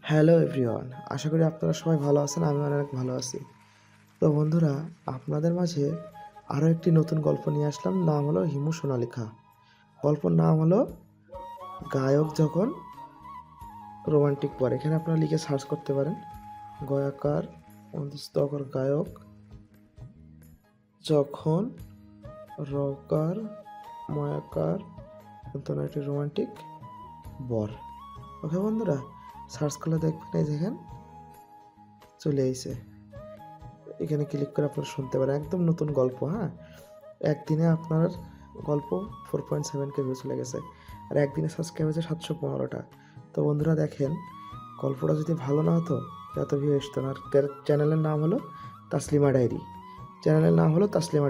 Hello everyone, আশা করি আপনারা সবাই ভালো আছেন। আমি অনেক ভালো আছি। তো বন্ধুরা, আপনাদের মাঝে আরও একটি নতুন গল্প নিয়ে আসলাম। নাম হলো হিমু সোনালিখা। গল্পর নাম হলো গায়ক যখন রোমান্টিক পড়ে। এখানে আপনারা লিখে সার্চ করতে পারেন। গয়াকার অন্তস্তকর গায়ক যখন রকার ময়াকার একটি রোমান্টিক বর। ওকে বন্ধুরা, সার্চ করলে দেখবেন, এই দেখেন চলে এসেছে। এখানে ক্লিক করে আপনারা শুনতে পারেন। একদম নতুন গল্প। হ্যাঁ, একদিনে আপনার গল্প 4.7K ভিউ চলে গেছে, আর একদিনে সাবস্ক্রাইব হয়েছে 715টা। তো বন্ধুরা দেখেন, গল্পটা যদি ভালো না হতো এত ভিউ আসতো না। আর চ্যানেলের নাম হলো তাসলিমা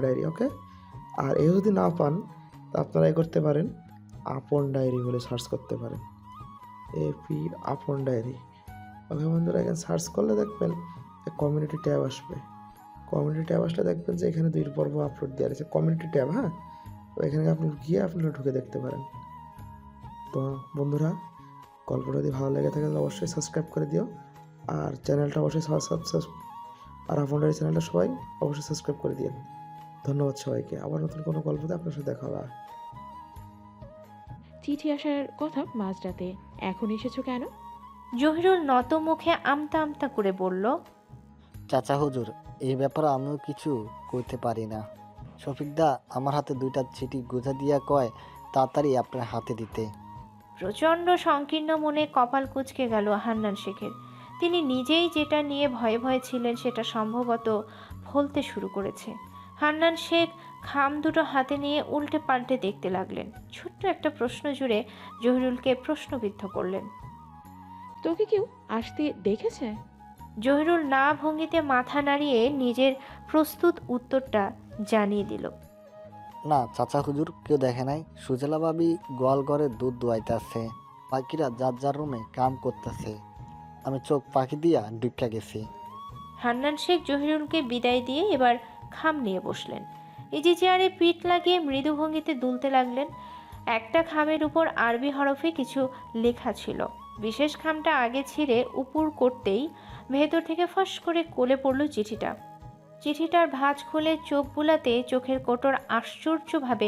ডায়েরি। ওকে। আর এও যদি না পান, তা আপনারা করতে পারেন, আপন ডায়েরি বলে সার্চ করতে পারেন। এপি আপন ডায়েরি। ওকে বন্ধুরা, এখানে সার্চ করলে দেখবেন কমিউনিটি ট্যাব আসবে। কমিউনিটি ট্যাব আসলে দেখবেন যে এখানে 2 পর্ব আপলোড দেওয়া আছে। কমিউনিটি ট্যাব, হ্যাঁ, তো এখানে আপনি গিয়ে আপনারা ঢুকে দেখতে পারেন। তো বন্ধুরা, গল্পটা যদি ভালো লেগে থাকে তাহলে অবশ্যই সাবস্ক্রাইব করে দিও। আর চ্যানেলটা অবশ্যই আর আপনাদের চ্যানেলটা সবাই অবশ্যই সাবস্ক্রাইব করে দিন। ধন্যবাদ সবাইকে। আবার নতুন কোনো গল্পতে আপনার সাথে দেখা হবে। চিঠি আসার কথা মাঝরাতে, এখন এসেছো কেন? জহিরুল নত মুখে আমতা আমতা করে বলল, চাচা হুজুর, এই ব্যাপারে আমিও কিছু কইতে পারি না। শফিকদা আমার হাতে 2টা চিঠি গুঁজা দিয়া কয় তাড়াতাড়ি আপনার হাতে দিতে। প্রচণ্ড সংকীর্ণ মনে কপাল কুঁচকে গেল হান্নান শেখের। তিনি নিজেই যেটা নিয়ে ভয়ে ভয়ে ছিলেন সেটা সম্ভবত ফলতে শুরু করেছে। হান্নান শেখ খাম দুটো হাতে নিয়ে উল্টে পাল্টে দেখতে লাগলেন। ছোট্ট একটা প্রশ্ন জুড়ে জহিরুলকে প্রশ্নবিদ্ধ করলেন। তোকে কেউ আসতে দেখেছে? জহিরুল না ভঙ্গিতে মাথা নাড়িয়ে নিজের প্রস্তুত উত্তরটা জানিয়ে দিল। না চাচা হুজুর, কেউ দেখে নাই। সুজলা ভাবি গোয়াল ঘরে দুধ দুয়াইতেছে, বাকিরা যার যার রুমে কাম করতেছে। আমি চোখ পাখি দিয়া ঢুকা গেছি। হান্নান শেখ জহিরুলকে বিদায় দিয়ে এবার খাম নিয়ে বসলেন। ইজি চেয়ারে পিঠ লাগিয়ে মৃদু ভঙ্গিতে দুলতে লাগলেন। একটা খামের উপর আরবি হরফে কিছু লেখা ছিল। বিশেষ খামটা আগে ছিঁড়ে উপর করতেই ভেতর থেকে ফস করে কোলে পড়ল চিঠিটা। চিঠিটার ভাঁজ খুলে চোখ বুলাতে চোখের কোটর আশ্চর্যভাবে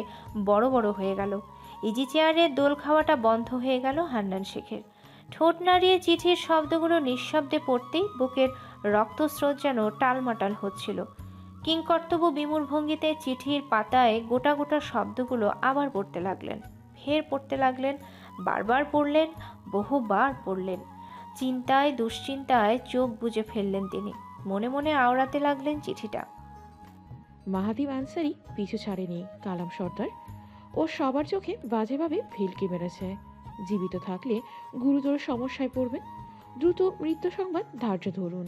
বড় বড় হয়ে গেল। ইজি চেয়ারের দোল খাওয়াটা বন্ধ হয়ে গেল হান্নান শেখের। ঠোঁট নাড়িয়ে চিঠির শব্দগুলো নিঃশব্দে পড়তেই বুকের রক্তস্রোত যেন টালমাটাল হচ্ছিল। কিংকর্তব্য বিমূঢ় ভঙ্গিতে চিঠির পাতায় গোটা গোটা শব্দগুলো আবার পড়তে লাগলেন, ফের পড়তে লাগলেন, বারবার পড়লেন, বহুবার পড়লেন। চিন্তায় দুশ্চিন্তায় চোখ বুজে ফেললেন তিনি। মনে মনে আওড়াতে লাগলেন চিঠিটা। মাহাদিম আনসারি পিছু ছাড়েনি কালাম সর্দার। ও সবার চোখে বাজেভাবে ভিলকি মেরেছে। জীবিত থাকলে গুরুতর সমস্যায় পড়বেন। দ্রুত মৃত্যু সংবাদ ধার্য ধরুন।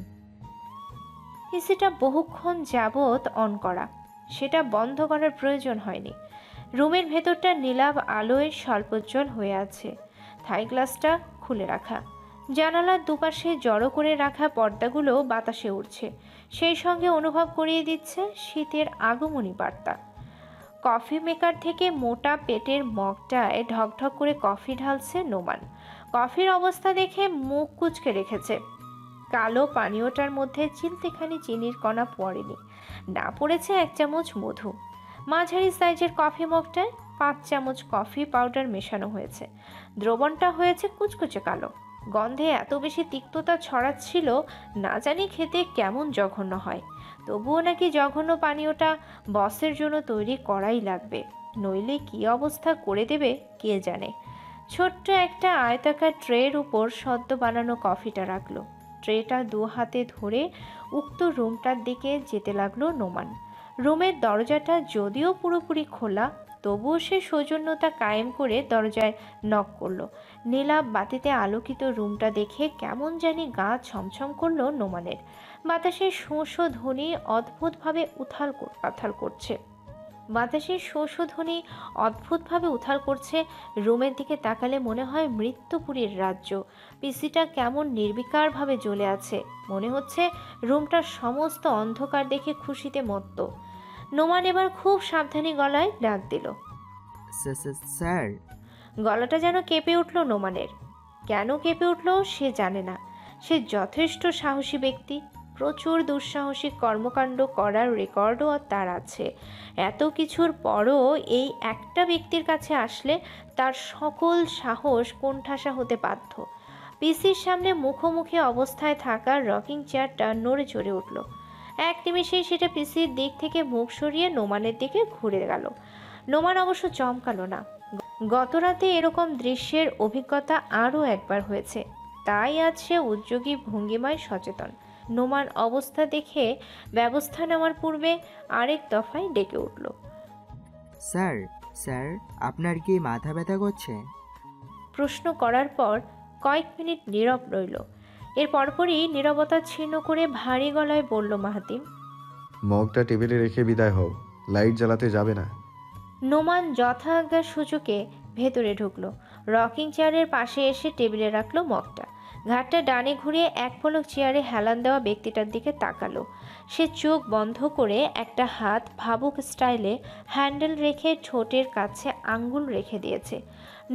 এসিটা বহুক্ষণ যাবৎ অন করা, সেটা বন্ধ করার প্রয়োজন হয়নি। রুমের ভেতরটা নীলাভ আলোয় স্বল্পোজ্জ্বল হয়ে আছে। থাই গ্লাসটা খুলে রাখা, জানালার দুপাশে জড়ো করে রাখা পর্দাগুলো বাতাসে উড়ছে, সেই সঙ্গে অনুভব করিয়ে দিচ্ছে শীতের আগমনী বার্তা। কফি মেকার থেকে মোটা পেটের মগটায় ঢকঢক করে কফি ঢালছে নোমান। কফির অবস্থা দেখে মুখ কুঁচকে রেখেছে। কালো পানীয়টার মধ্যে চিলতেখানি চিনির কণা পড়েনি, না পড়েছে 1 চামচ মধু। মাঝারি সাইজের কফি মগটায় 5 চামচ কফি পাউডার মেশানো হয়েছে। দ্রবণটা হয়েছে কুচকুচে কালো, গন্ধে এত বেশি তিক্ততা ছড়াচ্ছিল, না জানি খেতে কেমন জঘন্য হয়। তবুও নাকি জঘন্য পানীয়টা বসের জন্য তৈরি করাই লাগবে, নইলে কি অবস্থা করে দেবে কে জানে। ছোট্ট একটা আয়তাকার ট্রের উপর সদ্য বানানো কফিটা রাখলো। ট্রেটা 2 হাতে ধরে উক্ত রুমটার দিকে যেতে লাগলো নোমান। রুমের দরজাটা যদিও পুরোপুরি খোলা, তবুও সে সৌজন্যতা কায়েম করে দরজায় নক করলো। নীলাভ বাতিতে আলোকিত রুমটা দেখে কেমন জানি গা ছমছম করলো নোমানের। বাতাসের শোঁ শোঁ ধ্বনি অদ্ভুতভাবে পাথাল করছে। উথাল করছে। রুমের দিকে তাকালে মনে হয় মৃত্যুপুরীর রাজ্য। পিসিটা কেমন নির্বিকারভাবে জ্বলে আছে। মনে হচ্ছে রুমটার সমস্ত অন্ধকার দেখে খুশিতে মত্ত। নোমান এবার খুব সাবধানী গলায় ডাক দিল। স্যার। গলাটা যেন কেঁপে উঠল নোমানের। কেন কেঁপে উঠল সে জানে না, সে যথেষ্ট সাহসী ব্যক্তি, প্রচুর দুঃসাহসিক কর্মকাণ্ড করার রেকর্ডও তার আছে। এত কিছুর পরও এই একটা ব্যক্তির কাছে আসলে তার সকল সাহস কোণঠাসা হতে বাধ্য। পিসির সামনে মুখোমুখি অবস্থায় থাকা রকিং চেয়ারটা নড়ে চড়ে উঠল। এক নিমেষেই সেটা পিসির দিক থেকে মুখ সরিয়ে নোমানের দিকে ঘুরে গেল। নোমান অবশ্য চমকালো না। গতরাতে এরকম দৃশ্যের অভিজ্ঞতা আরও একবার হয়েছে, তাই আজ সে উদ্যোগী ভঙ্গিমায় সচেতন। নোমান অবস্থা দেখে ব্যবস্থা নেওয়ার পূর্বে আরেক দফায় ডেকে উঠল। স্যার, স্যার, আপনার কি মাথা ব্যথা করছে? প্রশ্ন করার পর কয়েক মিনিট নীরব রইল। এর পরপরই নীরবতা ছিন্ন করে ভারী গলায় বলল মাহাতিম, মগটা টেবিলে রেখে বিদায় হও, লাইট জ্বালাতে যাবে না। নোমান যথাজ্ঞার সূচকে ভেতরে ঢুকলো। রকিং চেয়ারের পাশে এসে টেবিলে রাখলো মগটা। ঘাটটা ডানে ঘুরিয়ে এক পলক চেয়ারে হেলান দেওয়া ব্যক্তিটার দিকে তাকালো। সে চোখ বন্ধ করে একটা হাত ভাবুক স্টাইলে হ্যান্ডেল রেখে ঠোঁটের কাছে আঙ্গুল রেখে দিয়েছে।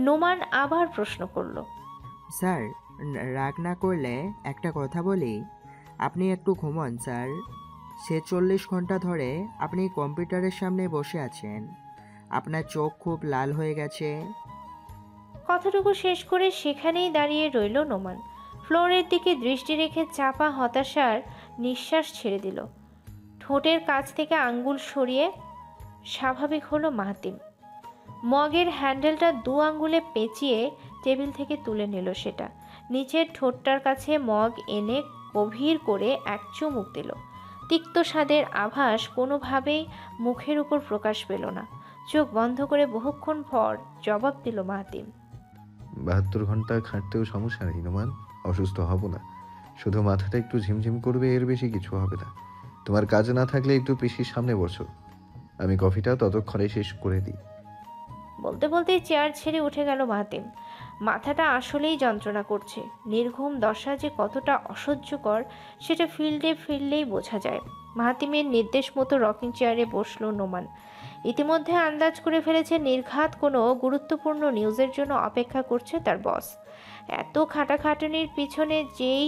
নোমান আবার প্রশ্ন করলো, স্যার, রাগ না করলে একটা কথা বলি। আপনি একটু ঘুমান স্যার। 46 ঘন্টা ধরে আপনি কম্পিউটারের সামনে বসে আছেন, আপনার চোখ খুব লাল হয়ে গেছে। কথাটুকু শেষ করে সেখানেই দাঁড়িয়ে রইল নোমান। ফ্লোরের দিকে দৃষ্টি রেখে চাপা হতাশার নিঃশ্বাস ছেড়ে দিল। ঠোঁটের কাছ থেকে আঙ্গুল সরিয়ে স্বাভাবিক হলো মাহাতিম। মগের হ্যান্ডেলটা দু আঙ্গুলে পেঁচিয়ে টেবিল থেকে তুলে নিল সেটা। নিচের ঠোঁটটার কাছে মগ এনে গভীর করে এক চুমুক দিল। তিক্ত স্বাদের আভাস কোনোভাবেই মুখের উপর প্রকাশ পেল না। চোখ বন্ধ করে বহুক্ষণ পর জবাব দিল মাহাতিম, 72 ঘন্টা খাটতেও সমস্যা নেই নোমান, অসুস্থ হব না। শুধু মাথাটা একটু ঝিমঝিম করবে, এর বেশি কিছু হবে না। তোমার কাজ না থাকলে একটু পিসির সামনে বসো, আমি কফিটা ততক্ষণে শেষ করে দিই। বলতে বলতেই চেয়ার ছেড়ে উঠে গেল মাহাতিম। মাথাটা আসলেই যন্ত্রণা করছে। নির্ঘুম দশা যে কতটা অসহ্যকর সেটা ফিরলেই বোঝা যায়। মাহাতিমের নির্দেশ মতো রকিং চেয়ারে বসলো নোমান। ইতিমধ্যে আন্দাজ করে ফেলেছে নির্ঘাত কোনো গুরুত্বপূর্ণ নিউজের জন্য অপেক্ষা করছে তার বস। এত খাটাখাটনির পিছনে যেই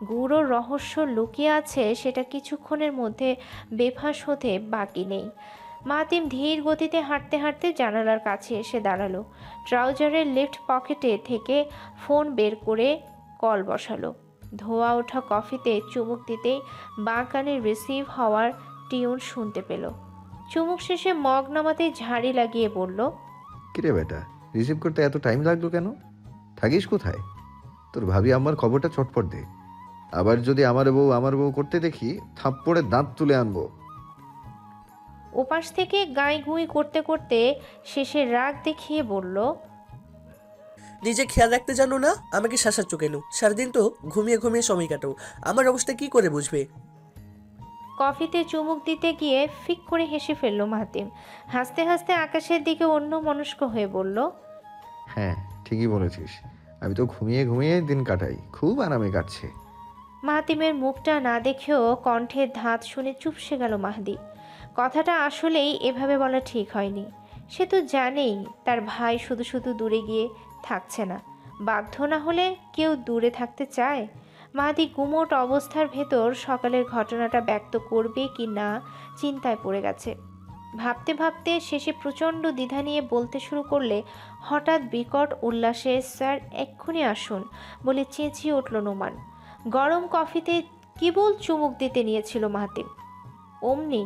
গূঢ় রহস্য লুকিয়ে আছে সেটা কিছুক্ষণের মধ্যে বেফাঁস হতে বাকি নেই। মাহাতিম ধীর গতিতে হাঁটতে হাঁটতে জানালার কাছে এসে দাঁড়ালো। ট্রাউজারের লেফট পকেটে থেকে ফোন বের করে কল বসালো। ধোয়া ওঠা কফিতে চুমুক দিতেই বাঁ কানে রিসিভ হওয়ার টিউন শুনতে পেল। চুমুক শেষে মগ নামাতেই ঝাড়ি লাগিয়ে বলল, কিরে বেটা, রিসিভ করতে এত টাইম লাগলো কেন? থাকিস কোথায়? তোর ভাবি আমার খবরটা চটপট দে। আবার যদি আমার বউ করতে দেখি, থাপ্পড়ে দাঁত তুলে আনবো। ওপাশ থেকে গাঁই গুঁই করতে করতে শেষে রাগ দেখিয়ে বলল, নিজে খেয়াল রাখতে জানো না, আমাকে শাসাচ্ছ কেন? সারাদিন তো ঘুমিয়ে ঘুমিয়ে সময় কাটো, আমার অবস্থা কি করে বুঝবে? কফিতে চুমুক দিতে গিয়ে ফিক করে হেসে ফেলল মাহাতিম। হাসতে হাসতে আকাশের দিকে অন্য মনস্ক হয়ে বলল, হ্যাঁ, ঠিকই বলেছিস। আমি তো ঘুমিয়ে ঘুমিয়ে দিন কাটাই, খুব আরামে কাটছে। মাহাতিমের মুখটা না দেখেও কণ্ঠের ধাঁত শুনে চুপসে গেল মাহদি। কথাটা আসলেই এভাবে বলা ঠিক হয়নি। সে তো জানেই তার ভাই শুধু শুধু দূরে গিয়ে থাকছে না। বাধ্য না হলে কেউ দূরে থাকতে চায়? মাহাদি গুমোট অবস্থার ভেতর সকালের ঘটনাটা ব্যক্ত করবে কি না চিন্তায় পড়ে গেছে। ভাবতে ভাবতে শেষে প্রচণ্ড দ্বিধা নিয়ে বলতে শুরু করলে হঠাৎ বিকট উল্লাসে, স্যার এক্ষুনি আসুন বলে চেঁচিয়ে উঠল নোমান। গরম কফিতে কেবল চুমুক দিতে নিয়েছিল মাহাতিম, অমনি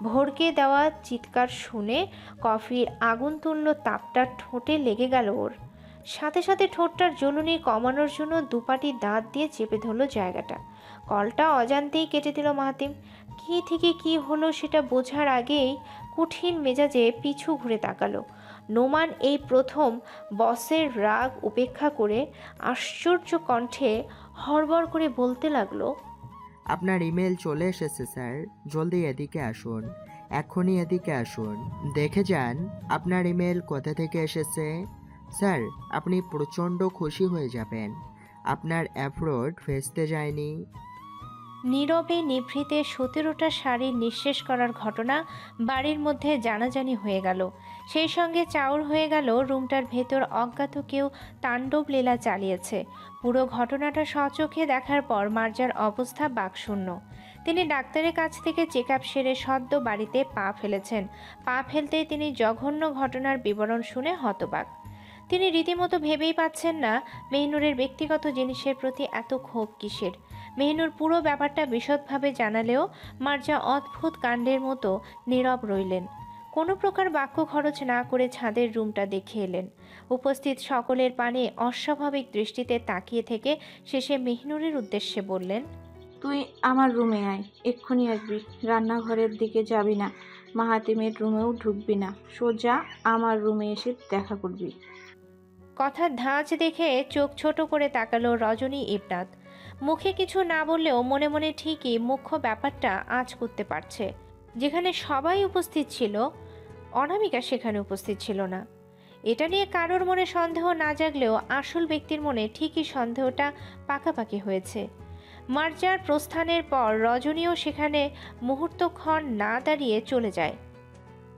ভড়কে দেওয়া চিৎকার শুনে কফির আগুন তুল্য তাপটা ঠোঁটে লেগে গেল ওর। সাথে সাথে ঠোঁটটার জ্বলুনি কমানোর জন্য দুপাটি দাঁত দিয়ে চেপে ধরল জায়গাটা। কলটা অজান্তেই কেটে দিল মাহাতিম। কী থেকে কি হলো সেটা বোঝার আগেই কঠিন মেজাজে পিছু ঘুরে তাকালো। নোমান এই প্রথম বসের রাগ উপেক্ষা করে আশ্চর্য কণ্ঠে হড়বড় করে বলতে লাগলো, আপনার ইমেল চলে এসেছে স্যার, জলদি এদিকে আসুন, এক্ষুনি এদিকে আসুন, দেখে যান আপনার ইমেল কোথা থেকে এসেছে। স্যার, আপনি প্রচণ্ড খুশি হয়ে যাবেন, আপনার অ্যাফ্রোড ভেস্তে যায়নি। নীরবে নিভৃতে 17টা শাড়ি নিঃশেষ করার ঘটনা বাড়ির মধ্যে জানাজানি হয়ে গেল। সেই সঙ্গে চাউর হয়ে গেল রুমটার ভেতর অজ্ঞাত কেউ তাণ্ডব লীলা চালিয়েছে। পুরো ঘটনাটা স্বচোখে দেখার পর মার্জার অবস্থা বাকশূন্য। তিনি ডাক্তারের কাছ থেকে চেক আপ সেরে সদ্য বাড়িতে পা ফেলেছেন। পা ফেলতেই তিনি জঘন্য ঘটনার বিবরণ শুনে হতবাক। তিনি রীতিমতো ভেবেই পাচ্ছেন না মেহনুরের ব্যক্তিগত জিনিসের প্রতি এত ক্ষোভ কিসের। মেহনুর পুরো ব্যাপারটা বিশদভাবে জানালেও মার্জা অদ্ভুত কাণ্ডের মতো নীরব রইলেন। কোনো প্রকার বাক্য খরচ না করে ছাদের রুমটা দেখে এলেন। উপস্থিত সকলের পানে অস্বাভাবিক দৃষ্টিতে তাকিয়ে থেকে শেষে মেহনুরের উদ্দেশ্যে বললেন, তুই আমার রুমে আয়, এক্ষুনি আসবি। রান্নাঘরের দিকে যাবি না, মাহাতিমের রুমেও ঢুকবি না, সোজা আমার রুমে এসে দেখা করবি। কথার ধাঁচ দেখে চোখ ছোট করে তাকালো রজনী ইবনাত। মুখে কিছু না বললেও মনে মনে ঠিকই মুখ্য ব্যাপারটা আঁচ করতে পারছে। যেখানে সবাই উপস্থিত ছিল, অনামিকা সেখানে উপস্থিত ছিল না। এটা নিয়ে কারোর মনে সন্দেহ না জাগলেও আসল ব্যক্তির মনে ঠিকই সন্দেহটা পাকাপাকি হয়েছে। মার্জার প্রস্থানের পর রজনীও সেখানে মুহূর্তক্ষণ না দাঁড়িয়ে চলে যায়।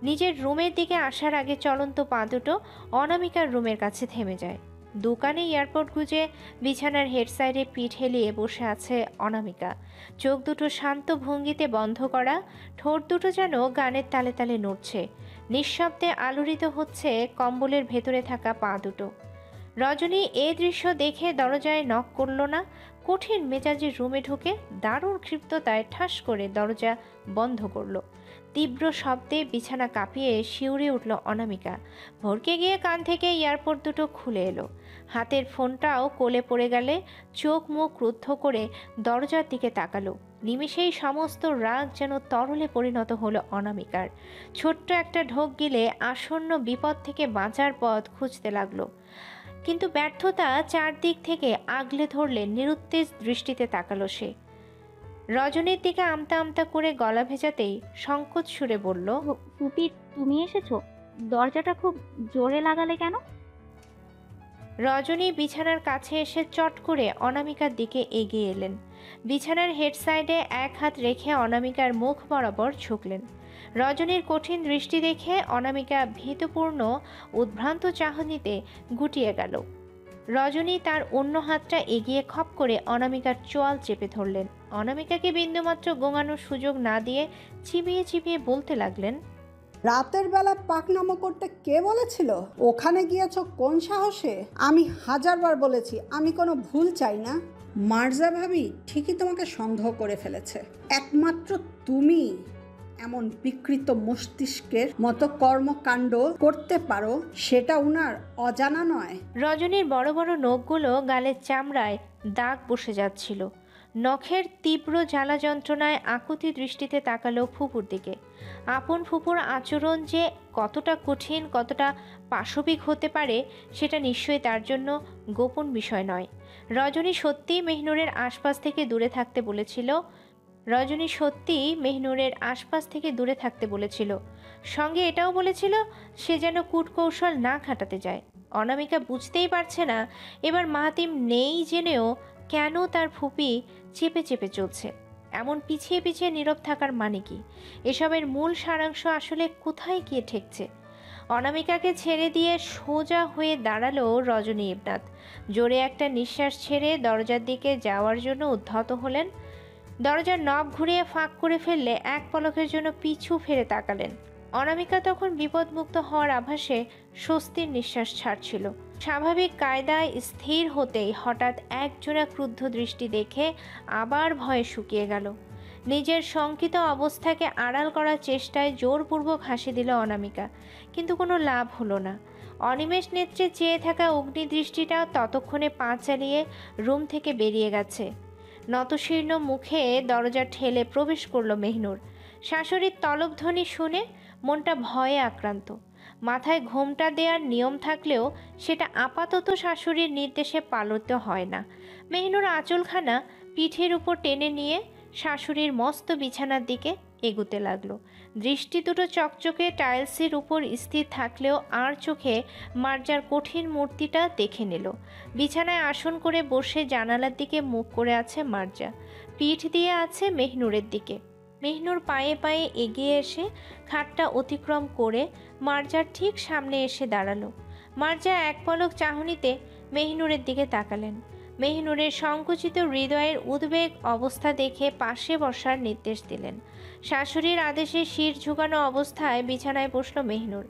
নিজের রুমের দিকে আসার আগে চলন্ত পা দুটো অনামিকার রুমের কাছে থেমে যায়। দোকানে এয়ারপোর্ট গুঁজে বিছানার হেড সাইডে পিঠ হেলিয়ে বসে আছে অনামিকা। চোখ দুটো শান্ত ভঙ্গিতে বন্ধ করা, ঠোঁট দুটো যেন গানের তালে তালে নড়ছে। নিঃশব্দে আলোড়িত হচ্ছে কম্বলের ভেতরে থাকা পা দুটো। রজনী এ দৃশ্য দেখে দরজায় নক করল না। কঠিন মেজাজের রুমে ঢুকে দারুণ ক্ষিপ্ততায় ঠাস করে দরজা বন্ধ করলো। তীব্র শব্দে বিছানা কাঁপিয়ে শিউরে উঠল অনামিকা। ভরকে গিয়ে কান থেকে এয়ারপোর্ট দুটো খুলে এলো। হাতের ফোনটাও কোলে পড়ে গেলে চোখ মুখ রুদ্ধ করে দরজার দিকে তাকালো। নিমেষেই সমস্ত রাগ যেন তরলে পরিণত হলো অনামিকার। ছোট্ট একটা ঢোক গিলে আসন্ন বিপদ থেকে বাঁচার পথ খুঁজতে লাগলো। কিন্তু ব্যর্থতা চারদিক থেকে আগলে ধরলে নিরুত্তেজ দৃষ্টিতে তাকালো সে। রজনীর দিকে আমতা আমতা করে গলা ভেজাতেই সংকোচ সুরে বলল, ফুপি, তুমি এসেছো? দরজাটা খুব জোরে লাগালে কেন? রজনী বিছানার কাছে এসে চট করে অনামিকার দিকে এগিয়ে এলেন। বিছানার হেড সাইডে এক হাত রেখে অনামিকার মুখ বরাবর ঝুঁকলেন। রজনীর কঠিন দৃষ্টি দেখে অনামিকা ভীতপূর্ণ উদ্ভ্রান্ত চাহনিতে গুটিয়ে গেল। রজনী তার অন্য হাতটা এগিয়ে খপ করে অনামিকার চোয়াল চেপে ধরলেন। অনামিকাকে বিন্দুমাত্র গোঙানোর সুযোগ না দিয়ে চিবিয়ে চিবিয়ে বলতে লাগলেন, রাতের বেলা পাকনামো করতে কে বলেছিল? ওখানে গিয়েছো কোন সাহসে? আমি হাজারবার বলেছি আমি কোনো ভুল চাই না। মার্জা ভাবি ঠিকই তোমাকে সন্দেহ করে ফেলেছে। একমাত্র তুমি এমন বিকৃত মস্তিষ্কের মতো কর্মকাণ্ড করতে পারো, সেটা উনার অজানা নয়। রজনীর বড় বড় নখগুলো গালের চামড়ায় দাগ বসে যাচ্ছিল। নখের তীব্র জ্বালা যন্ত্রণায় আকুতি দৃষ্টিতে তাকালো ফুপুর দিকে। আপন ফুপুর আচরণ যে কতটা কঠিন, কতটা পাশবিক হতে পারে সেটা নিশ্চয়ই তার জন্য গোপন বিষয় নয়। রজনী সত্যিই মেহনুরের আশপাশ থেকে দূরে থাকতে বলেছিল। সঙ্গে এটাও বলেছিল সে যেন কূটকৌশল না খাটাতে যায়। অনামিকা বুঝতেই পারছে না এবার মাহাতিম নেই জেনেও কেন তার ফুপি চেপে চেপে চলছে। এমন পিছিয়ে পিছিয়ে নীরব থাকার মানে কি? এসবের মূল সারাংশ আসলে কোথায় গিয়ে ঠেকছে? অনামিকাকে ছেড়ে দিয়ে সোজা হয়ে দাঁড়ালো রজনী ইবনাত। জোরে একটা নিঃশ্বাস ছেড়ে দরজার দিকে যাওয়ার জন্য উদ্ধত হলেন। দরজার নব ঘুরিয়ে ফাঁক করে ফেললে এক পলকের জন্য পিছু ফিরে তাকালেন। অনামিকা তখন বিপদমুক্ত হওয়ার আভাসে স্বস্তির নিঃশ্বাস ছাড়ছিল। স্বাভাবিক কায়দায় স্থির হতেই হঠাৎ একজোড়া ক্রুদ্ধ দৃষ্টি দেখে আবার ভয়ে শুকিয়ে গেল। নিজের শঙ্কিত অবস্থাকে আড়াল করার চেষ্টায় জোরপূর্বক হাসি দিল অনামিকা, কিন্তু কোনো লাভ হলো না। অনিমেষ নেত্রে চেয়ে থাকা অগ্নিদৃষ্টিটাও ততক্ষণে পা চালিয়ে রুম থেকে বেরিয়ে গেছে। নতশীর্ণ মুখে দরজা ঠেলে প্রবেশ করল মেহনুর। শাশুড়ির তলবধ্বনি শুনে মনটা ভয়ে আক্রান্ত। মাথায় ঘোমটা দেওয়ার নিয়ম থাকলেও সেটা আপাতত শাশুড়ির নির্দেশে পালিত হয় না। মেহনুর আঁচলখানা পিঠের উপর টেনে নিয়ে শাশুড়ির মস্ত বিছানার দিকে এগুতে লাগলো। দৃষ্টি দুটো চকচকে টাইলসের উপর স্থির থাকলেও আর চোখে মার্জার কঠিন মূর্তিটা দেখে নিল। বিছানায় আসন করে বসে জানালার দিকে মুখ করে আছে মার্জা, পিঠ দিয়ে আছে মেহনুরের দিকে। মেহনুর পায়ে পায়ে এগিয়ে এসে খাটটা অতিক্রম করে মার্জার ঠিক সামনে এসে দাঁড়ালো। মার্জা এক পলক চাহনিতে মেহনুরের দিকে তাকালেন। মেহনুরের সংকুচিত হৃদয়ের উদ্বেগ অবস্থা দেখে পাশে বসার নির্দেশ দিলেন। শাশুড়ির আদেশে শির ঝুঁকানো অবস্থায় বিছানায় বসল মেহনুর।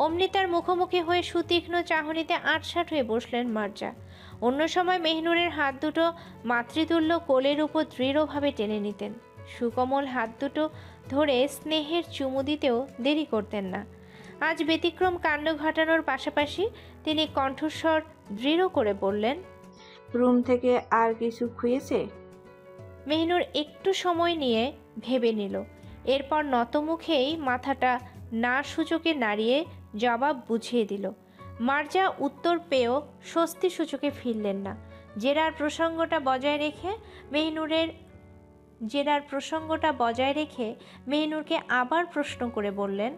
অমনি তার মুখোমুখি হয়ে সুতীক্ষ্ণ চাহনিতে আটসাট হয়ে বসলেন মার্জা। অন্য সময় মেহনুরের হাত দুটো মাতৃতুল্য কোলের উপর দৃঢ়ভাবে টেনে নিতেন। সুকোমল হাত দুটো ধরে স্নেহের চুমু দিতেও দেরি করতেন না। আজ ব্যতিক্রম কাণ্ড ঘটানোর পাশাপাশি তিনি কণ্ঠস্বর দৃঢ় করে বললেন, রুম থেকে আর কিছু খুঁয়েছে? মেহনুর একটু সময় নিয়ে ভেবে নিল। এরপর নতমুখেই মাথাটা না সূচকে নাড়িয়ে জবাব বুঝিয়ে দিল। মার্জা উত্তর পেয়েও স্বস্তি সূচকে ফিরলেন না। জেরার প্রসঙ্গটা বজায় রেখে মেহনুরকে আবার প্রশ্ন করে বললেন,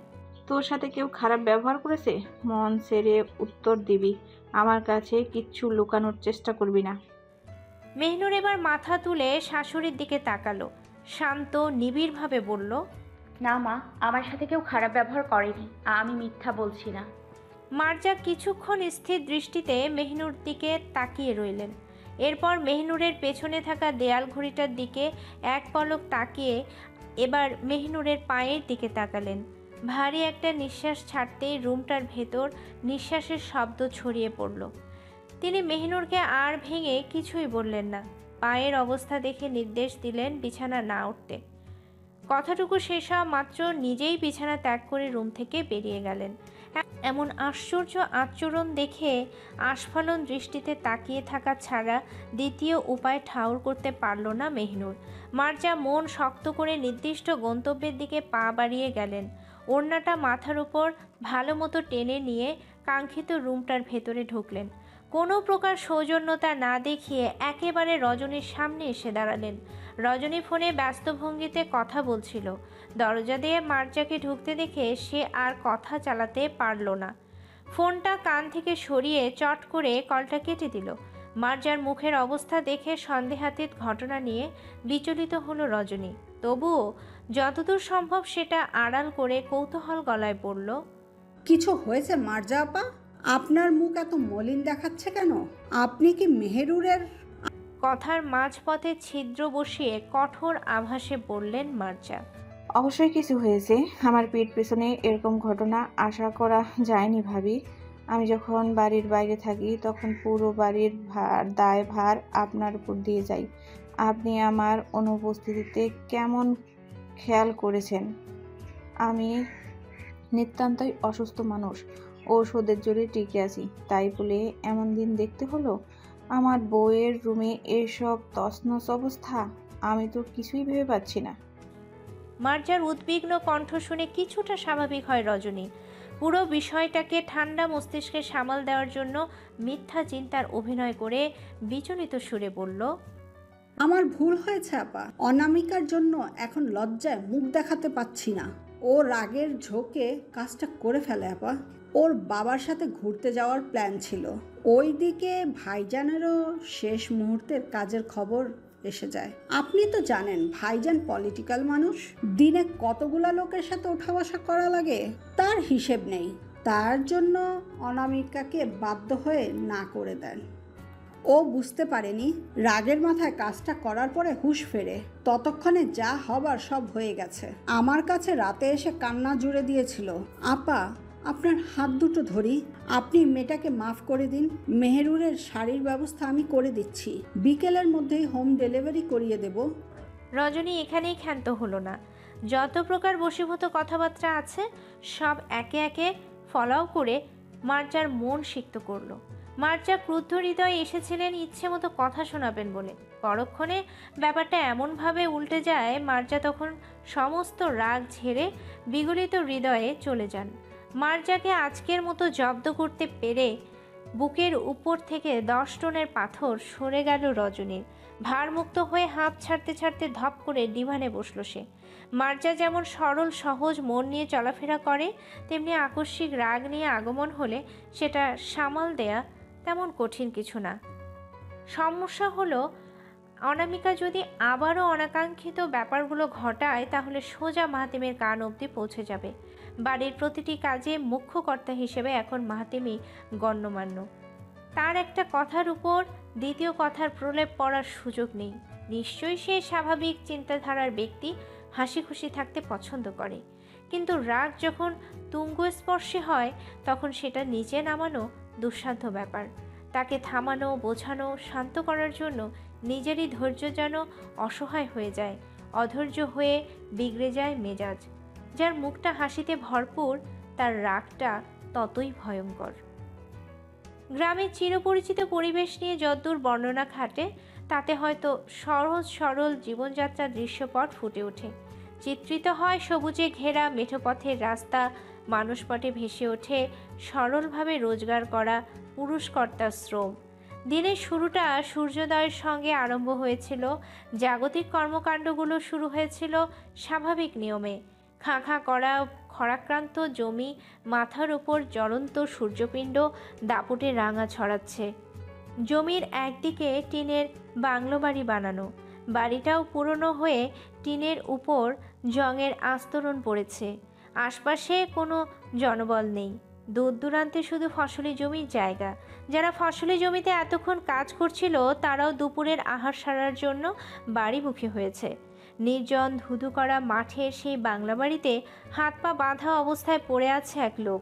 তোর সাথে কেউ খারাপ ব্যবহার করেছে? মন ছেড়ে উত্তর দিবি, আমার কাছে কিচ্ছু লুকানোর চেষ্টা করবি না। মেহনুর এবার মাথা তুলে শাশুড়ির দিকে তাকালো। শান্ত নিবিড়ভাবে বলল, না মা, আমার সাথে কেউ খারাপ ব্যবহার করেনি, আমি মিথ্যা বলছি না। মার্জা কিছুক্ষণ স্থির দৃষ্টিতে মেহনুর দিকে তাকিয়ে রইলেন। এরপর মেহনুরের পেছনে থাকা দেয়াল ঘড়িটার দিকে এক পলক তাকিয়ে এবার মেহনুরের পায়ের দিকে তাকালেন। ভারী একটা নিঃশ্বাস ছাড়তেই রুমটার ভেতর নিঃশ্বাসের শব্দ ছড়িয়ে পড়ল। তিনি মেহনুরকে আর ভেঙে কিছুই বললেন না। পায়ের অবস্থা দেখে নির্দেশ দিলেন বিছানা না উঠতে। কথাটুকু শেষ হওয়া মাত্র নিজেই বিছানা ত্যাগ করে রুম থেকে বেরিয়ে গেলেন। এমন আশ্চর্য আচরণ দেখে আস্ফালন দৃষ্টিতে তাকিয়ে থাকা ছাড়া দ্বিতীয় উপায় ঠাউর করতে পারল না মেহনুর। মার্জা মন শক্ত করে নির্দিষ্ট গন্তব্যের দিকে পা বাড়িয়ে গেলেন। ওড়নাটা মাথার উপর ভালো মতো টেনে নিয়ে কাঙ্ক্ষিত রুমটার ভেতরে ঢুকলেন। কোনো প্রকার সৌজন্যতা না দেখিয়ে একেবারে রজনীর সামনে এসে দাঁড়ালেন। রজনী ফোনে ব্যস্ত ভঙ্গিতে কথা বলছিল। দরজা দিয়ে মার্জাকে ঢুকতে দেখে সে আর কথা চালাতে পারল না। ফোনটা কান থেকে সরিয়ে চট করে কলটা কেটে দিল। মার্জার মুখের অবস্থা দেখে সন্দেহাতীত ঘটনা নিয়ে বিচলিত হলো রজনী। তবুও যতদূর সম্ভব সেটা আড়াল করে কৌতূহল গলায় পড়ল, কিছু হয়েছে মার্জা আপা? আপনার মুখ এত মলিন দেখাচ্ছে কেন? আপনি কি মেহেরুরের? কথার মাঝপথে ছিদ্র বসিয়ে কঠোর আভাসে বললেন মার্জা। অবশ্যই কিছু হয়েছে। আমার পিঠ পেছনে এরকম ঘটনা আশা করা যায়নি ভাবি। আমি যখন বাড়ির বাইরে থাকি তখন পুরো বাড়ির দায়ভার আপনার উপর দিয়ে যাই। আপনি আমার অনুপস্থিতিতে কেমন খেয়াল করেছেন? আমি নিতান্তই অসুস্থ মানুষ, ঔষধের জোরে টিকে আছি, তাই বলে এমন দিন দেখতে হলো। আমার বউয়ের রুমে এসব তছনছ অবস্থা, আমি তো কিছুই ভেবে পাচ্ছি না। মার্জার উদ্বিগ্ন কণ্ঠ শুনে কিছুটা স্বাভাবিক হয় রজনী। পুরো বিষয়টাকে ঠান্ডা মস্তিষ্কে সামাল দেওয়ার জন্য মিথ্যা চিন্তার অভিনয় করে বিচলিত সুরে বলল, আমার ভুল হয়েছে আপা। অনামিকার জন্য এখন লজ্জায় মুখ দেখাতে পাচ্ছি না। ও রাগের ঝোঁকে কাজটা করে ফেলে আপা। ওর বাবার সাথে ঘুরতে যাওয়ার প্ল্যান ছিল। ওইদিকে ভাইজানেরও শেষ মুহূর্তের কাজের খবর এসে যায়। আপনি তো জানেন ভাইজান পলিটিক্যাল মানুষ, দিনে কতগুলা লোকের সাথে ওঠা বসা করা লাগে তার হিসেব নেই। তার জন্য অনামিকাকে বাধ্য হয়ে না করে দেন। ও বুঝতে পারেনি রাগের মাথায় কাজটা করার পরে হুঁশ ফেরে। ততক্ষণে যা হবার সব হয়ে গেছে। আমার কাছে রাতে এসে কান্না জুড়ে দিয়েছিল, আপা আপনার হাত দুটো ধরি, আপনি মেয়েটাকে মাফ করে দিন। মেহেরুরের শাড়ির ব্যবস্থা আমি করে দিচ্ছি, বিকেলের মধ্যেই হোম ডেলিভারি করিয়ে দেব। রজনী এখানেই ক্ষান্ত হলো না। যত প্রকার বশীভূত কথাবার্তা আছে সব একে একে ফলাও করে মার্জার মন সিক্ত করলো। মার্জা ক্রুদ্ধ হৃদয়ে এসেছিলেন ইচ্ছে মতো কথা শোনাবেন বলে। পরক্ষণে ব্যাপারটা এমনভাবে উল্টে যায়, মার্জা তখন সমস্ত রাগ ঝেড়ে বিগলিত হৃদয়ে চলে যান। মার্জাকে আজকের মতো জব্দ করতে পেরে বুকের উপর থেকে 10 টনের পাথর সরে গেল রজনীর। ভারমুক্ত হয়ে হাঁপ ছাড়তে ছাড়তে ধপ করে ডিভানে বসলো সে। মার্জা যেমন সরল সহজ মন নিয়ে চলাফেরা করে, তেমনি আকস্মিক রাগ নিয়ে আগমন হলে সেটা সামাল দেয়া তেমন কঠিন কিছু না। সমস্যা হলো, অনামিকা যদি আবারও অনাকাঙ্ক্ষিত ব্যাপারগুলো ঘটায় তাহলে সোজা মাহাতিমের কান অবধি পৌঁছে যাবে। বাড়ির প্রতিটি কাজে মুখ্য কর্তা হিসেবে এখন মাহাতিমই গণ্যমান্য। তার একটা কথার উপর দ্বিতীয় কথার প্রলেপ পড়ার সুযোগ নেই। নিশ্চয়ই সে স্বাভাবিক চিন্তাধারার ব্যক্তি, হাসি খুশি থাকতে পছন্দ করে, কিন্তু রাগ যখন তুঙ্গস্পর্শী হয় তখন সেটা নিচে নামানো দুঃসাধ্য ব্যাপার। তাকে থামানো, বোঝানো, শান্ত করার জন্য নিজেরই ধৈর্য যেন অসহায় হয়ে যায়, অধৈর্য হয়ে বিগড়ে যায় মেজাজ। যার মুখটা হাসিতে ভরপুর তার রাগটা ততই ভয়ঙ্কর। গ্রামের চিরপরিচিত পরিবেশ নিয়ে যদ্দূর বর্ণনা খাটে তাতে হয়তো সহজ সরল জীবনযাত্রার দৃশ্যপট ফুটে ওঠে। চিত্রিত হয় সবুজে ঘেরা মেঠো পথের রাস্তা, মানুষপটে ভেসে ওঠে সরলভাবে রোজগার করা পুরুষকর্তার শ্রম। দিনের শুরুটা সূর্যোদয়ের সঙ্গে আরম্ভ হয়েছিল। জাগতিক কর্মকাণ্ডগুলো শুরু হয়েছিল স্বাভাবিক নিয়মে। খাঁ খাঁ করা খরাক্রান্ত জমি, মাথার উপর জ্বলন্ত সূর্যপিণ্ড দাপুটে রাঙা ছড়াচ্ছে। জমির একদিকে টিনের বাংলো বাড়ি বানানো, বাড়িটাও পুরনো হয়ে টিনের উপর জংয়ের আস্তরণ পড়েছে। আশপাশে কোনো জনবল নেই, দূর দূরান্তে শুধু ফসলি জমির জায়গা। যারা ফসলি জমিতে এতক্ষণ কাজ করছিল তারাও দুপুরের আহার সারার জন্য বাড়িমুখী হয়েছে। নির্জন ধুধু করা মাঠের সেই বাংলা বাড়িতে হাত পা বাঁধা অবস্থায় পড়ে আছে এক লোক,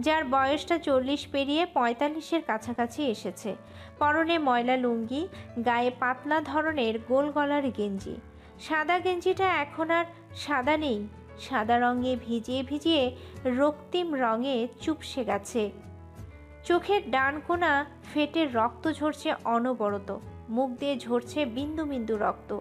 যার বয়সটা 40 পেরিয়ে 45-এর কাছাকাছি এসেছে। পরনে ময়লা লুঙ্গি, গায়ে পাতলা ধরনের গোল গলার গেঞ্জি। সাদা গেঞ্জিটা এখন আর সাদা নেই, সাদা রঙে ভিজিয়ে ভিজিয়ে রক্তিম রঙে চুপসে গেছে। চোখের ডান কোণা ফেটে রক্ত ঝরছে অনবরত, মুখ দিয়ে ঝরছে বিন্দু বিন্দু রক্ত।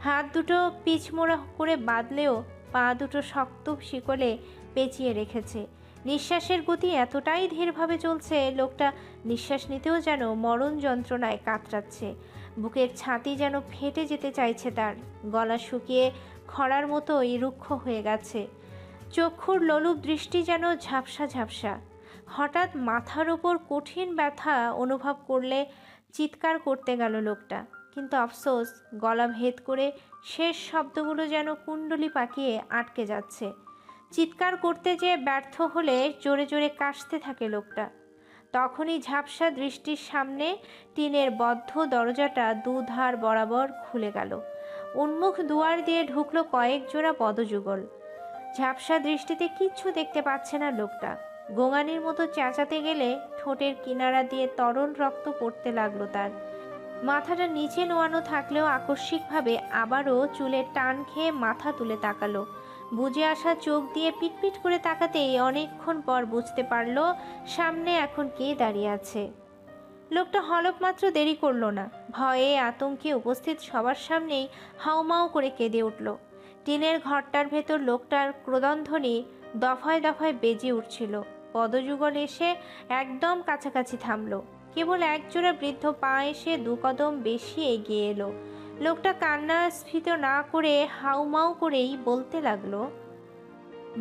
হাত দুটো পিছমোড়া করে বাঁধলেও পা দুটো শক্ত শিকলে পেঁচিয়ে রেখেছে। নিঃশ্বাসের গতি এতটাই ধীরভাবে চলছে, লোকটা নিঃশ্বাস নিতেও যেন মরণ যন্ত্রণায় কাতরাচ্ছে। বুকের ছাতি যেন ফেটে যেতে চাইছে তার, গলা শুকিয়ে খরার মতোই রুক্ষ হয়ে গেছে। চক্ষুর লোলুপ দৃষ্টি যেন ঝাপসা ঝাপসা। হঠাৎ মাথার ওপর কঠিন ব্যথা অনুভব করলে চিৎকার করতে গেল লোকটা, কিন্তু আফসোস গলা ভেদ করে শেষ শব্দগুলো যেন কুণ্ডলি পাকিয়ে আটকে যাচ্ছে। চিৎকার করতে যেয়ে ব্যর্থ হলে জোরে জোরে কাশতে থাকে লোকটা। তখনই ঝাপসা দৃষ্টির সামনে টিনের বদ্ধ দরজাটা দুধার বরাবর খুলে গেল। উন্মুখ দুয়ার দিয়ে ঢুকলো কয়েক জোড়া পদযুগল। ঝাপসা দৃষ্টিতে কিচ্ছু দেখতে পাচ্ছে না লোকটা। গোঙানির মতো চেঁচাতে গেলে ঠোঁটের কিনারা দিয়ে তরল রক্ত পড়তে লাগলো তার। মাথাটা নিচে নোয়ানো থাকলেও আকস্মিকভাবে আবারও চুলে টান খেয়ে মাথা তুলে তাকালো। বুঝে আসা চোখ দিয়ে পিটপিট করে তাকাতেই অনেকক্ষণ পর বুঝতে পারল সামনে এখন কে দাঁড়িয়ে আছে। লোকটা হলক মাত্র দেরি করলো না, ভয়ে আতঙ্কে উপস্থিত সবার সামনেই হাউমাউ করে কেঁদে উঠল। টিনের ঘরটার ভেতর লোকটার ক্রোদনধ্বনি দফায় দফায় বেজে উঠছিল। পদযুগল এসে একদম কাছাকাছি থামলো। কেবল একজোড়া বৃদ্ধ পা এসে 2 কদম বেশি এগিয়ে এলো। লোকটা কান্না স্ফীত না করে হাউমাউ করেই বলতে লাগলো।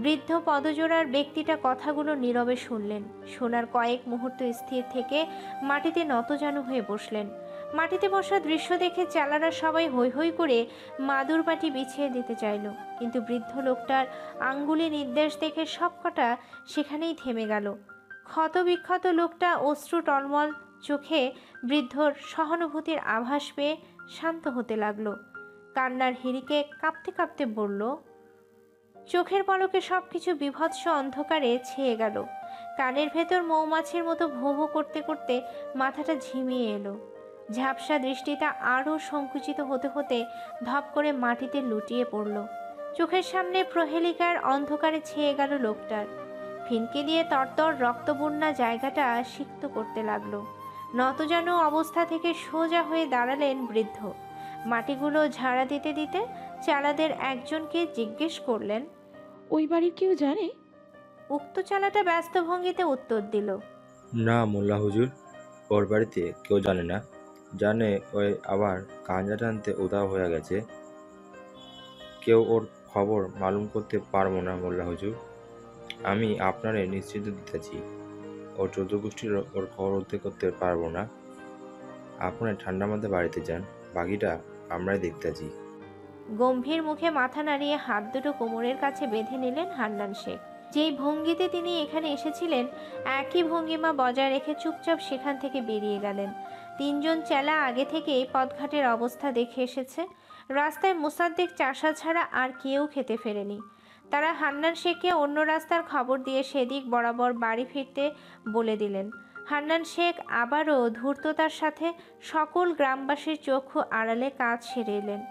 বৃদ্ধ পদজোড়ার ব্যক্তিটা কথাগুলো নীরবে শুনলেন। শোনার কয়েক মুহূর্ত স্থির থেকে মাটিতে নতজানু হয়ে বসলেন। মাটিতে বসা দৃশ্য দেখে চালারা সবাই হৈ হৈ করে মাদুর পাটি বিছিয়ে দিতে চাইল, কিন্তু বৃদ্ধ লোকটার আঙ্গুলি নির্দেশ দেখে সবকটা সেখানেই থেমে গেল। ক্ষত বিক্ষত লোকটা অশ্রু টলমল চোখে বৃদ্ধর সহানুভূতির আভাস পেয়ে শান্ত হতে লাগলো। কান্নার হিড়িকে কাঁপতে কাঁপতে বলল, চোখের পলকে সব কিছু বিভৎস অন্ধকারে ছেয়ে গেল। কানের ভেতর মৌমাছির মতো ভোঁ ভোঁ করতে করতে মাথাটা ঝিমিয়ে এলো। ঝাপসা দৃষ্টিটা আরও সংকুচিত হতে হতে ধপ করে মাটিতে লুটিয়ে পড়ল। চোখের সামনে প্রহেলিকার অন্ধকারে ছেয়ে গেল লোকটার। ফিনকে দিয়ে তরতর রক্তবন্যা জায়গাটা সিক্ত করতে লাগলো। নতজানু অবস্থা থেকে সোজা হয়ে দাঁড়ালেন বৃদ্ধ। মাটিগুলো ঝাড়া দিতে দিতে চালাদের একজনকে জিজ্ঞেস করলেন, ওই বাড়ির কেউ জানে? উক্ত চালাটা ব্যস্ত ভঙ্গিতে উত্তর দিল, না মোল্লা হুজুর, ওর বাড়িতে কেউ জানে না। জানে ওই আবার গাঁজা টানতে উধাও হয়ে গেছে। কেউ ওর খবর মালুম করতে পারবো না মোল্লা হুজুর। আমি আপনারে নিশ্চিত দিতেছি, ওর চৌদ্দ গোষ্ঠীর ওর খবর উদ্ধার করতে পারবো না। আপনার ঠান্ডা মাথায় বাড়িতে যান, বাকিটা আমরাই দেখতেছি। গম্ভীর মুখে মাথা নাড়িয়ে হাত দুটো কোমরের কাছে বেঁধে নিলেন হান্নান শেখ। যেই ভঙ্গিতে তিনি এখানে এসেছিলেন একই ভঙ্গিমা বজায় রেখে চুপচাপ সেখান থেকে বেরিয়ে গেলেন। তিনজন চেলা আগে থেকেই পথঘাটের অবস্থা দেখে এসেছে। রাস্তায় মোসাদ্দেক চাষা ছাড়া আর কেউ খেতে ফেরেনি। তারা হান্নান শেখকে অন্য রাস্তার খবর দিয়ে সেদিক বরাবর বাড়ি ফিরতে বলে দিলেন। হান্নান শেখ আবারও ধূর্ততার সাথে সকল গ্রামবাসীর চক্ষু আড়ালে কাজ সেরে এলেন।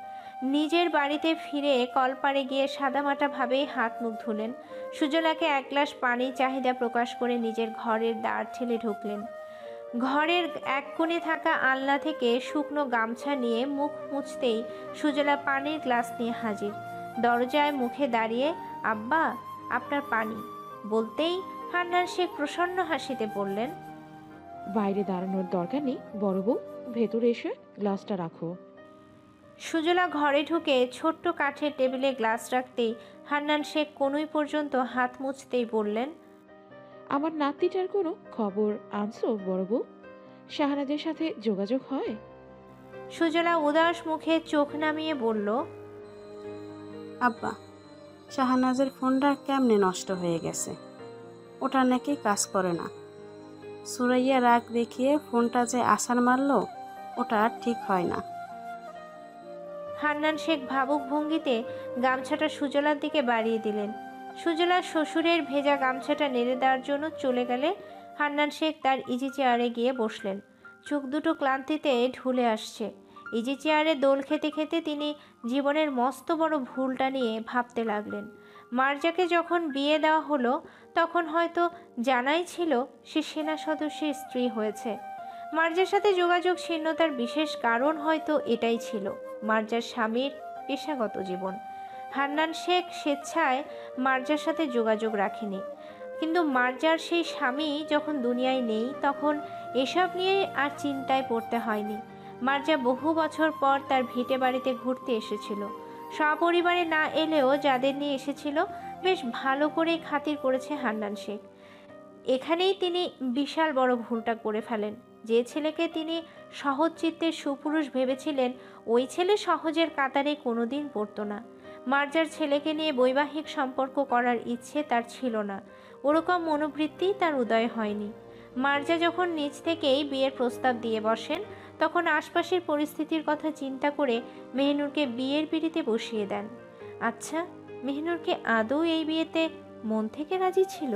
নিজের বাড়িতে ফিরে কলপাড়ে গিয়ে সাদামাটাভাবেই হাত মুখ ধুলেন। সুজলাকে এক গ্লাস পানি চাহিদা প্রকাশ করে নিজের ঘরের দ্বার ঠেলে ঢুকলেন। ঘরের এক কোণে থাকা আলনা থেকে শুকনো গামছা নিয়ে মুখ মুছতেই সুজলা পানির গ্লাস নিয়ে হাজির। দরজায় মুখে দাঁড়িয়ে, আব্বা আপনার পানি বলতেই হান্নান শেখ প্রসন্ন হাসিতে বললেন, বাইরে দাঁড়ানোর দরকার নেই বড় বউ, ভেতরে এসে গ্লাসটা রাখো। সুজলা ঘরে ঢুকে ছোট্ট কাঠের টেবিলে গ্লাস রাখতেই হান্নান শেখ কনুই পর্যন্ত হাত মুছতেই বললেন, আমার নাতিটার কোনো খবর আনছো বড় বউ? শাহনাজের সাথে যোগাযোগ হয়? সুজলা উদাস মুখে চোখ নামিয়ে বলল, আব্বা, শাহনাজের ফোনটা কেমনে নষ্ট হয়ে গেছে, ওটা নাকি কাজ করে না। সুরাইয়া রাগ দেখিয়ে ফোনটা যে আছাড় মারলো, ওটা আর ঠিক হয় না। হান্নান শেখ ভাবুক ভঙ্গিতে গামছাটা সুজলার দিকে বাড়িয়ে দিলেন। সুজলার শ্বশুরের ভেজা গামছাটা নেড়ে দেওয়ার জন্য চলে গেলে হান্নান শেখ তার ইজি চেয়ারে গিয়ে বসলেন। চোখ দুটো ক্লান্তিতে ঢুলে আসছে। ইজি চেয়ারে দোল খেতে খেতে তিনি জীবনের মস্ত বড় ভুলটা নিয়ে ভাবতে লাগলেন। মার্জাকে যখন বিয়ে দেওয়া হলো তখন হয়তো জানাই ছিল সে সেনা সদস্যের স্ত্রী হয়েছে। মার্জার সাথে যোগাযোগ ছিন্নতার বিশেষ কারণ হয়তো এটাই ছিল, মার্জার স্বামীর পেশাগত জীবন। হান্নান শেখ স্বেচ্ছায় মার্জার সাথে যোগাযোগ রাখেনি, কিন্তু মার্জার সেই স্বামী যখন দুনিয়ায় নেই তখন এসব নিয়ে আর চিন্তায় পড়তে হয়নি। মার্জা বহু বছর পর তার ভিটে বাড়িতে ঘুরতে এসেছিল। সপরিবারে না এলেও যাদের নিয়ে এসেছিল বেশ ভালো করেই খাতির করেছে হান্নান শেখ। এখানেই তিনি বিশাল বড় ভুলটা করে ফেলেন। যে ছেলেকে তিনি সহজ চিত্তের সুপুরুষ ভেবেছিলেন, ওই ছেলে সহজের কাতারে কোনোদিন পড়তো না। মার্জার ছেলেকে নিয়ে বৈবাহিক সম্পর্ক করার ইচ্ছে তার ছিল না, ওরকম মনোবৃত্তি তার উদয় হয়নি। মার্জা যখন নিজ থেকেই বিয়ের প্রস্তাব দিয়ে বসেন তখন আশপাশের পরিস্থিতির কথা চিন্তা করে মেহনুরকে বিয়ের পিঁড়িতে বসিয়ে দেন। আচ্ছা, মেহনুরকে আদৌ এই বিয়েতে মন থেকে রাজি ছিল?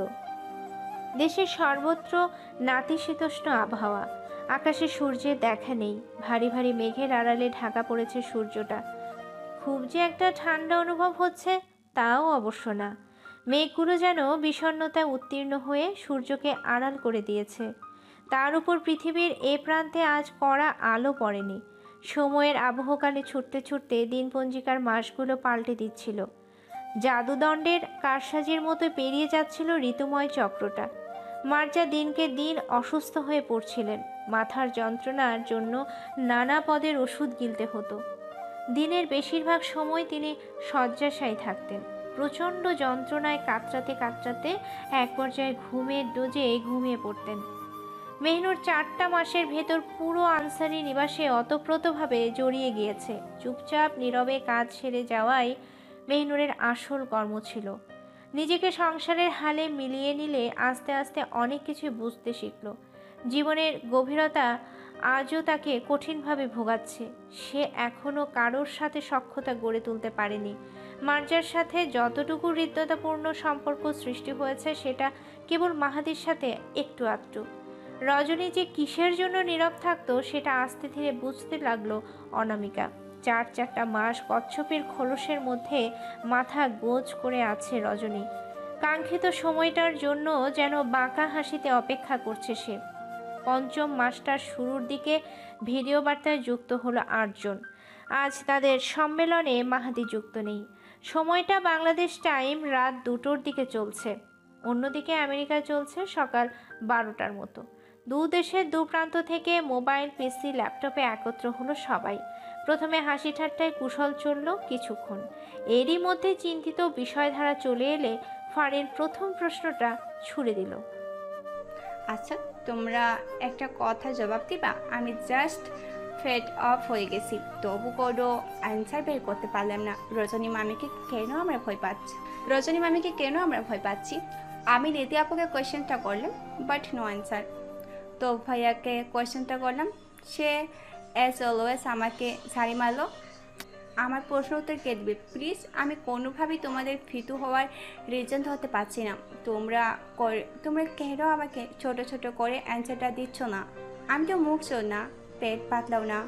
দেশের সর্বত্র নাতিশীতোষ্ণ আবহাওয়া, আকাশে সূর্যের দেখা নেই, ভারী ভারী মেঘের আড়ালে ঢাকা পড়েছে সূর্যটা। খুব যে একটা ঠান্ডা অনুভব হচ্ছে তাও অবশ্য না। মেঘগুলো যেন বিষণ্ণতায় উত্তীর্ণ হয়ে সূর্যকে আড়াল করে দিয়েছে। তার উপর পৃথিবীর এ প্রান্তে আজ কড়া আলো পড়েনি। সময়ের আবহকালে ছুটতে ছুটতে দিনপঞ্জিকার মাসগুলো পাল্টে দিচ্ছিল। জাদুদণ্ডের কারসাজির মতো পেরিয়ে যাচ্ছিল ঋতুময় চক্রটা। মার্জা দিনকে দিন অসুস্থ হয়ে পড়ছিলেন। মাথার যন্ত্রণার জন্য নানা পদের ওষুধ গিলতে হতো। দিনের বেশিরভাগ সময় তিনি শয্যাশায়ী থাকতেন। প্রচণ্ড যন্ত্রণায় কাতরাতে কাতরাতে এক পর্যায়ে ঘুমের ডোজে ঘুমিয়ে পড়তেন। মেহনুর 4টা মাসের ভেতর পুরো আনসারি নিবাসে অতপ্রতভাবে জড়িয়ে গিয়েছে। চুপচাপ নীরবে কাজ সেরে যাওয়াই মেহনুরের আসল কর্ম ছিল। নিজেকে সংসারের হালে মিলিয়ে নিলে আস্তে আস্তে অনেক কিছু বুঝতে শিখল। জীবনের গভীরতা আজও তাকে কঠিনভাবে ভোগাচ্ছে। সে এখনও কারোর সাথে সখ্যতা গড়ে তুলতে পারেনি। মার্জার সাথে যতটুকু হৃদ্যতাপূর্ণ সম্পর্ক সৃষ্টি হয়েছে সেটা কেবল মাহাদির সাথে একটু আধটু। রজনী যে কিসের জন্য নীরব থাকতো সেটা আস্তে ধীরে বুঝতে লাগলো অনামিকা। 4টা মাস কচ্ছপের খোলসের মধ্যে মাথা গোজ করে আছে রজনী। কাঙ্ক্ষিত সময়টার জন্য যেন বাঁকা হাসিতে অপেক্ষা করছে সে। 5ম মাসটার শুরুর দিকে ভিডিও বার্তায় যুক্ত হলো 8 জন। আজ তাদের সম্মেলনে মাহাদি যুক্ত নেই। সময়টা বাংলাদেশ টাইম রাত 2টোর দিকে চলছে, অন্যদিকে আমেরিকায় চলছে সকাল 12টার মতো। দু দেশের দু প্রান্ত থেকে মোবাইল, পিসি, ল্যাপটপে একত্র হলো সবাই। প্রথমে হাসি ঠাট্টায় কুশল চলল কিছুক্ষণ। এরই মধ্যে চিন্তিত বিষয়ধারা চলে এলে ফারিন প্রথম প্রশ্নটা ছুড়ে দিল। আচ্ছা, তোমরা একটা কথা জবাব দিবা? আমি জাস্ট ফেড অফ হয়ে গেছি, তবু কোনো অ্যান্সার বের করতে পারলাম না। রজনী মামিকে কেন আমরা ভয় পাচ্ছি? আমি নীতি আপুকে কোয়েশ্চেনটা করলাম, বাট নো অ্যান্সার। তো ভাইয়াকে কোয়েশ্চেনটা করলাম, সে অ্যাজ অলওয়েজ আমাকে ঝাড়ি মারলো। আমার প্রশ্ন উত্তর কে দেবে প্লিজ? আমি কোনোভাবেই তোমাদের ফিতু হওয়ার রিজন হতে পারছি না। তোমরা কেন আমাকে ছোট ছোট করে অ্যান্সারটা দিচ্ছ না? আমি তো মুখ চোর না, পেট পাতলাও না,